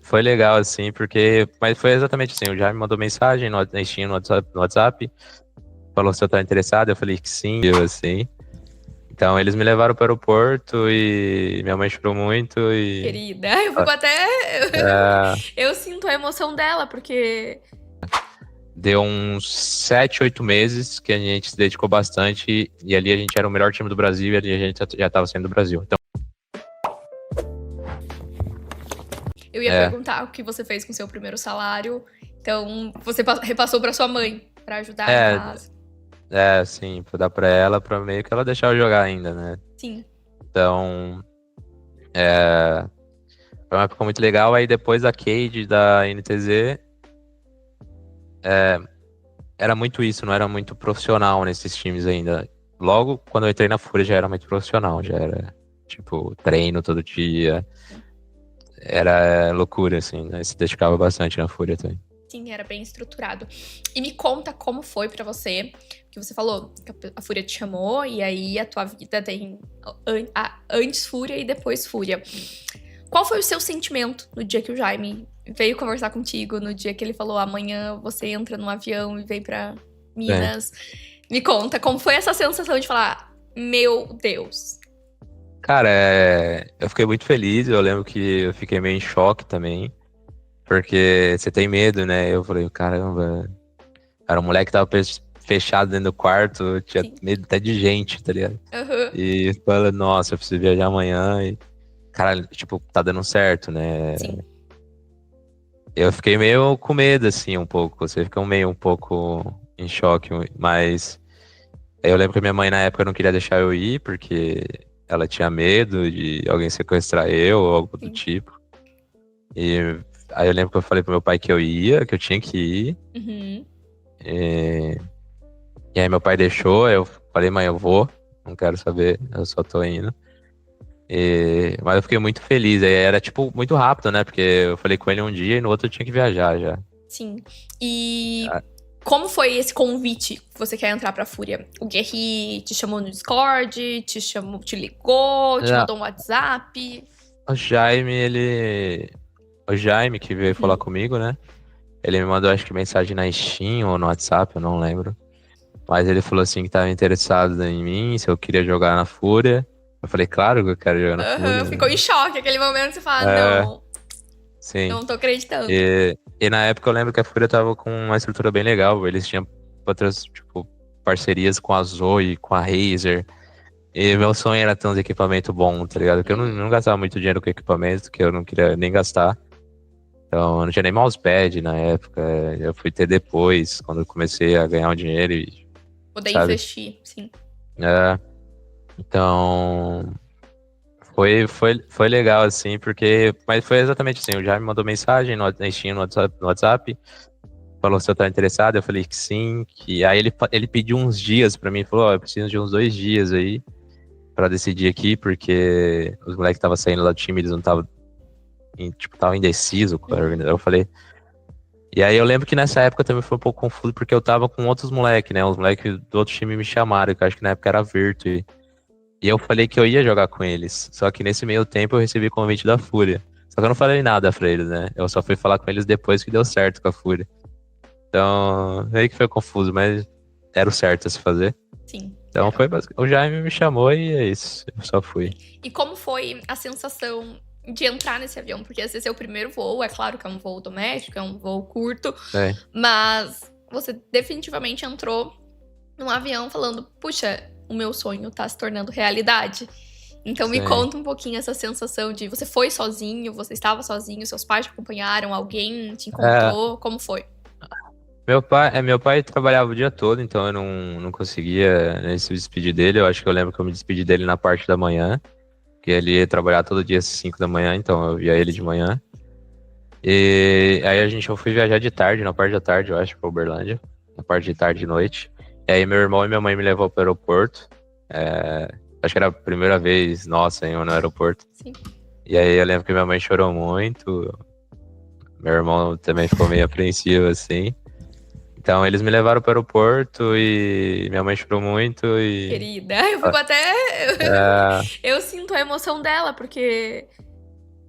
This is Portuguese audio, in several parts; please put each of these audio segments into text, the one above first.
foi legal, assim, porque. Mas foi exatamente assim: o Jaime mandou mensagem na Steam, no WhatsApp, falou se eu tava interessado, eu falei que sim, eu assim. Então eles me levaram para o aeroporto e minha mãe chorou muito e. Querida, eu fico até. É, Eu sinto a emoção dela, porque. deu uns 7, 8 meses que a gente se dedicou bastante e ali a gente era o melhor time do Brasil e ali a gente já estava saindo do Brasil. Então, Eu ia é, perguntar o que você fez com seu primeiro salário. Então, você repassou pra sua mãe, pra ajudar em é, casa. sim, pra dar pra ela, pra meio que ela deixar eu jogar ainda, né? Sim. Então, foi uma época muito legal. Aí depois da Cade, da NTZ, era muito isso, não era muito profissional nesses times ainda. Logo, quando eu entrei na Fúria, já era muito profissional, já era, tipo, treino todo dia. Era loucura, assim, né? Se dedicava bastante na Fúria também. Sim, era bem estruturado. E me conta como foi pra você, que você falou que a Fúria te chamou, e aí a tua vida tem antes Fúria e depois Fúria. Qual foi o seu sentimento no dia que o Jaime veio conversar contigo, no dia que ele falou amanhã você entra num avião e vem pra É. Minas? Me conta, como foi essa sensação de falar, meu Deus. Cara, eu fiquei muito feliz. Eu lembro que eu fiquei meio em choque também, porque você tem medo, né? Eu falei, caramba, era um moleque que tava fechado dentro do quarto, eu tinha Sim. medo até de gente, tá ligado? Aham. E falei, nossa, eu preciso viajar amanhã. E, cara, tipo, tá dando certo, né? Sim. Eu fiquei meio com medo, assim, um pouco. Você fica meio um pouco em choque, mas eu lembro que minha mãe na época não queria deixar eu ir, porque ela tinha medo de alguém sequestrar eu ou algo do Sim. tipo. E aí eu lembro que eu falei pro meu pai que eu ia, que eu tinha que ir. Uhum. E, e aí meu pai deixou, eu falei, mãe, eu vou, não quero saber, eu só tô indo. Mas eu fiquei muito feliz, aí era tipo muito rápido, né? Porque eu falei com ele um dia e no outro eu tinha que viajar já. Sim. E Ah, como foi esse convite que você quer entrar pra Fúria? O Guerri te chamou no Discord, te chamou, te ligou, te não, mandou um WhatsApp? o Jaime, ele. O Jaime que veio falar Uhum. comigo, né? Ele me mandou, acho que mensagem na Steam ou no WhatsApp, eu não lembro. Mas ele falou assim que tava interessado em mim, se eu queria jogar na Fúria. Eu falei, claro que eu quero jogar na Aham, Fúria, ficou né? em choque. Aquele momento você fala, É, não, sim. não tô acreditando. E na época eu lembro que a Fúria tava com uma estrutura bem legal. Eles tinham outras, tipo, parcerias com a Zoe, com a Razer. E meu sonho era ter uns equipamentos bons, tá ligado? Porque eu Uhum. não gastava muito dinheiro com equipamento, que eu não queria nem gastar. Então, eu não tinha nem mousepad na época. Eu fui ter depois, quando eu comecei a ganhar um dinheiro, Poder sabe? investir, sim. É, então, foi legal, assim, porque. Mas foi exatamente assim: o Jaime mandou mensagem na Steam, no WhatsApp, falou se eu tava interessado. Eu falei que sim. Aí ele pediu uns dias pra mim, falou: Ó, eu preciso de uns 2 dias aí pra decidir aqui, porque os moleques que estavam saindo lá do time, eles não estavam, tipo, tava indeciso com a Uhum. organização. Eu falei. E aí eu lembro que nessa época também foi um pouco confuso, porque eu tava com outros moleques, né? Os moleques do outro time me chamaram, que eu acho que na época era Virtu. E eu falei que eu ia jogar com eles. Só que nesse meio tempo eu recebi convite da Fúria. Só que eu não falei nada pra eles, né? Eu só fui falar com eles depois que deu certo com a Fúria. Então, meio que foi confuso, mas era o certo a se fazer. Sim, Então era. foi basicamente. O Jaime me chamou e é isso. Eu só fui. E como foi a sensação de entrar nesse avião? Porque esse é seu primeiro voo, é claro que é um voo doméstico, é um voo curto, É, mas você definitivamente entrou num avião falando, puxa, o meu sonho tá se tornando realidade. Então me sim. conta um pouquinho essa sensação de você foi sozinho, você estava sozinho, seus pais te acompanharam, alguém te É, encontrou, como foi? meu pai trabalhava o dia todo, então eu não conseguia, né, se despedir dele. Eu acho que eu lembro que eu me despedi dele na parte da manhã, que ele ia trabalhar todo dia às 5 da manhã, então eu via ele de Sim. manhã. E aí eu fui viajar de tarde, na parte da tarde, eu acho, pra Uberlândia, na parte de tarde e noite. E aí meu irmão e minha mãe me levou pro aeroporto. É, acho que era a primeira vez nossa em no aeroporto. Sim. E aí eu lembro que minha mãe chorou muito, meu irmão também ficou meio apreensivo assim. Então eles me levaram pro aeroporto e minha mãe chorou muito e. Querida, eu fico até. É, Eu sinto a emoção dela, porque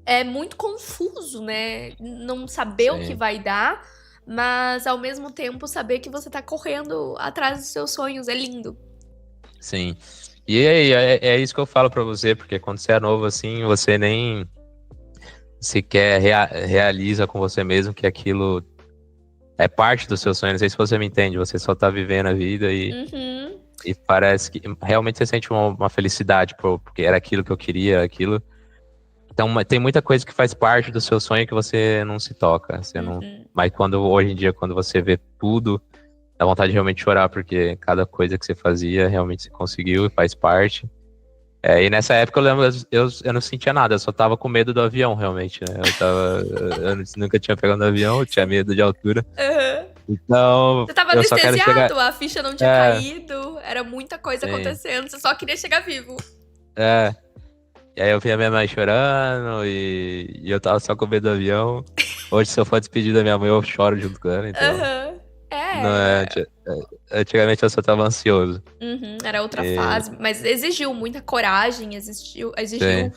é muito confuso, né? Não saber o que Sim, vai dar, mas ao mesmo tempo saber que você tá correndo atrás dos seus sonhos. É lindo. sim. E aí, é isso que eu falo pra você, porque quando você é novo assim, você nem sequer realiza com você mesmo que aquilo é parte do seu sonho. Não sei se você me entende, você só tá vivendo a vida Uhum, e parece que realmente você sente uma felicidade, pô, porque era aquilo que eu queria, aquilo. Então, tem muita coisa que faz parte do seu sonho que você não se toca. Você não... uhum. Mas hoje em dia, quando você vê tudo, dá vontade de realmente chorar, porque cada coisa que você fazia realmente você conseguiu e faz parte. E nessa época eu lembro, eu não sentia nada, eu só tava com medo do avião, realmente, né? Nunca tinha pegado no avião, eu tinha medo de altura. Aham. Então, Você tava eu só quero chegar. anestesiado, a ficha não tinha É, caído, era muita coisa sim, acontecendo, você só queria chegar vivo. é. E aí eu vi a minha mãe chorando e eu tava só com medo do avião. Hoje, se eu for despedir da minha mãe, eu choro junto com ela, então. Aham. Não é, É. antigamente eu só tava ansioso. Uhum, era outra E, fase, mas exigiu muita coragem, exigiu sim,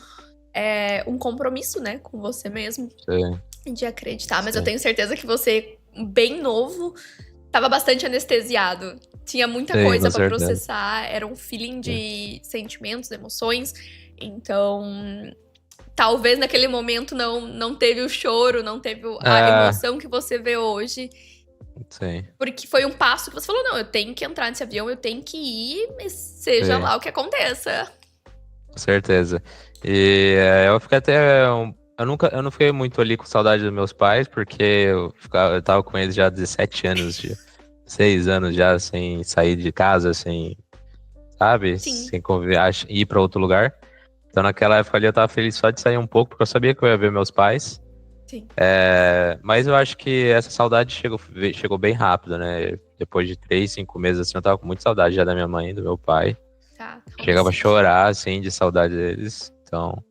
um compromisso, né, com você mesmo, sim, de acreditar. Mas eu sim, tenho certeza que você, bem novo, tava bastante anestesiado. Tinha muita sim, coisa com pra certeza. processar, era um feeling Sim. de sentimentos, emoções. Então, talvez naquele momento não teve o choro, não teve a Ah, emoção que você vê hoje. sim, Porque foi um passo que você falou: não, eu tenho que entrar nesse avião, eu tenho que ir, seja sim, lá o que aconteça. com certeza. E eu fiquei até. Eu não fiquei muito ali com saudade dos meus pais, porque eu tava com eles já há 17 anos, 6 anos já sem sair de casa, sem, sabe? Sim, Sem ir pra outro lugar. Então naquela época ali eu tava feliz só de sair um pouco, porque eu sabia que eu ia ver meus pais. sim. Mas eu acho que essa saudade chegou bem rápido, né? Depois de 3, 5 meses assim, eu tava com muita saudade já da minha mãe, do meu pai. Tá, Chegava a compreensível. chorar, assim, de saudade deles. Então,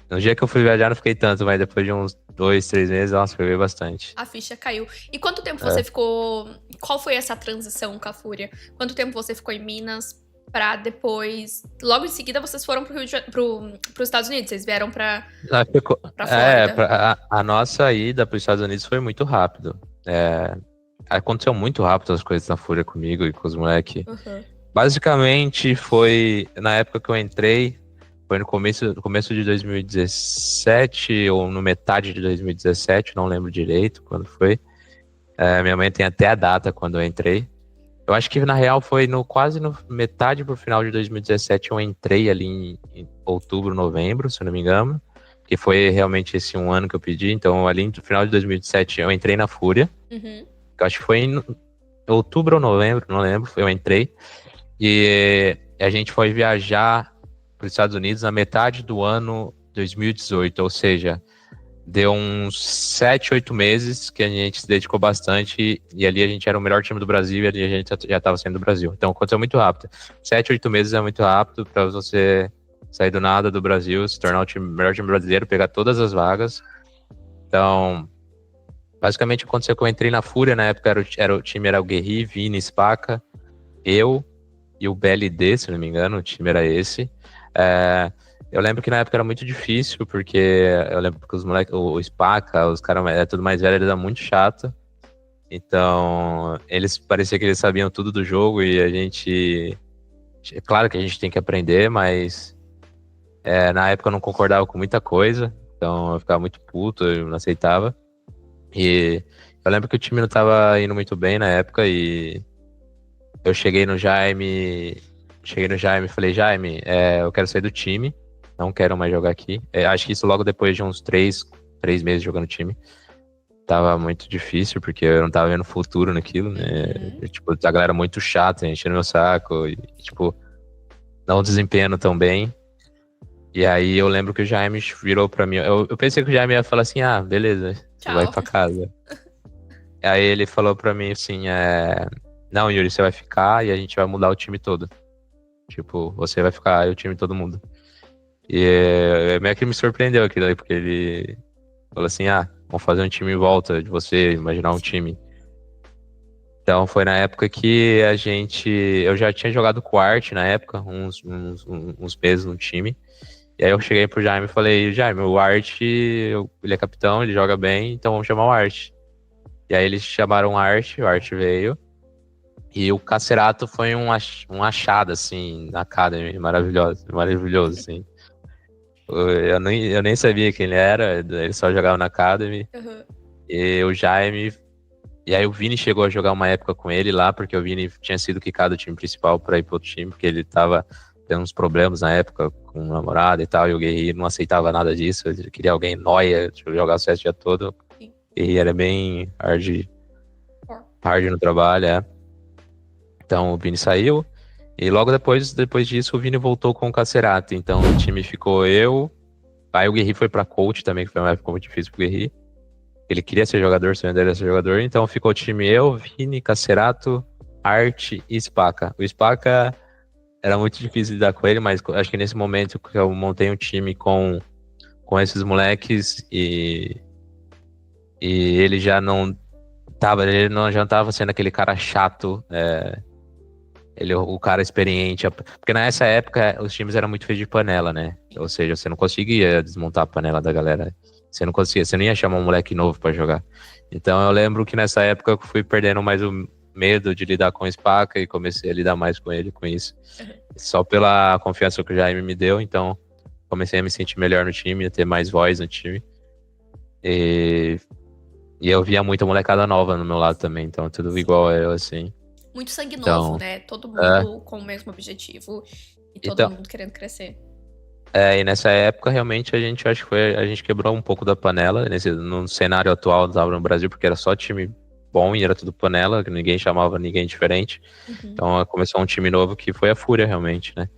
no dia que eu fui viajar não fiquei tanto, mas depois de uns 2, 3 meses, nossa, foi bastante. A ficha caiu. E quanto tempo você É. ficou. Qual foi essa transição com a Fúria? Quanto tempo você ficou em Minas pra depois. Logo em seguida vocês foram pros Estados Unidos, vocês vieram pra Flórida. A nossa ida para os Estados Unidos foi muito rápido. É, aconteceu muito rápido as coisas na Fúria comigo e com os moleques. Uhum. Basicamente foi na época que eu entrei, foi no começo de 2017 ou no metade de 2017, não lembro direito quando foi. Minha mãe tem até a data quando eu entrei. Eu acho que na real foi quase no metade pro final de 2017 eu entrei ali em outubro, novembro, se eu não me engano, que foi realmente esse um ano que eu pedi. Então ali no final de 2017 eu entrei na Fúria, Uhum. que eu acho que foi em outubro ou novembro, não lembro, eu entrei. E a gente foi viajar para os Estados Unidos na metade do ano 2018, ou seja, deu uns 7, 8 meses que a gente se dedicou bastante e ali a gente era o melhor time do Brasil e ali a gente já estava saindo do Brasil. Então aconteceu muito rápido. 7, 8 meses é muito rápido para você sair do nada do Brasil, se tornar o melhor time brasileiro, pegar todas as vagas. Então, basicamente aconteceu que eu entrei na Fúria, na época o time era o Guerri, Vini, Spaca, eu e o BLD, se não me engano, o time era esse. É, eu lembro que na época era muito difícil, porque eu lembro que os moleques, o Spaca, os caras é tudo mais velho, eles eram muito chato. Então, eles parecia que eles sabiam tudo do jogo e a gente. É claro que a gente tem que aprender, mas na época eu não concordava com muita coisa, então eu ficava muito puto, eu não aceitava. E eu lembro que o time não tava indo muito bem na época e eu cheguei no Jaime e falei, Jaime, eu quero sair do time, não quero mais jogar aqui. Acho que isso logo depois de uns 3 meses jogando time. Tava muito difícil, porque eu não tava vendo futuro naquilo, né? Uhum. Tipo, a galera muito chata, enchendo meu saco, e, tipo, não desempenhando tão bem. E aí eu lembro que o Jaime virou pra mim. Eu pensei que o Jaime ia falar assim, ah, beleza, você vai Tchau. pra casa. Aí ele falou pra mim assim, não, Yuri, você vai ficar e a gente vai mudar o time todo. Tipo, você vai ficar e o time todo mundo. E meio que me surpreendeu aquilo aí, porque ele falou assim, vamos fazer um time em volta de você, imaginar um time. Então foi na época que eu já tinha jogado com o Art na época, uns meses no time. E aí eu cheguei pro Jaime e falei, Jaime, o Art, ele é capitão, ele joga bem, então vamos chamar o Art. E aí eles chamaram o Art veio. E o Cacerato foi um achado, assim, na Academy, maravilhoso, assim. Eu nem sabia quem ele era, ele só jogava na Academy. Uhum. E o Jaime. E aí o Vini chegou a jogar uma época com ele lá, porque o Vini tinha sido quicado do time principal pra ir pro outro time, porque ele tava tendo uns problemas na época com o namorado e tal, e o Guerreiro não aceitava nada disso, ele queria alguém nóia, jogar o CS o dia todo. Sim. E era bem hard no trabalho, é. Então o Vini saiu, e logo depois disso o Vini voltou com o Cacerato, então o time ficou eu, aí o Guerri foi pra coach também, que foi uma época muito difícil pro Guerri. Ele queria ser jogador, sonho dele era ser jogador, então ficou o time eu, Vini, Cacerato, Art e Spaca. O Spaca era muito difícil lidar com ele, mas acho que nesse momento que eu montei um time com esses moleques e ele já não tava sendo aquele cara chato, ele o cara experiente, porque nessa época os times eram muito feitos de panela, né? Ou seja, você não conseguia desmontar a panela da galera. Você não ia chamar um moleque novo pra jogar. Então eu lembro que nessa época eu fui perdendo mais o medo de lidar com o Spaca e comecei a lidar mais com ele, com isso. Só pela confiança que o Jaime me deu, então comecei a me sentir melhor no time, a ter mais voz no time. E eu via muita molecada nova no meu lado também, então tudo igual a eu, assim. Muito sangue Então, novo, né? Todo mundo com o mesmo objetivo e todo então, mundo querendo crescer. e nessa época, realmente, acho que a gente quebrou um pouco da panela, no cenário atual no Brasil, porque era só time bom e era tudo panela, que ninguém chamava ninguém diferente. Uhum. Então começou um time novo que foi a Fúria, realmente, né?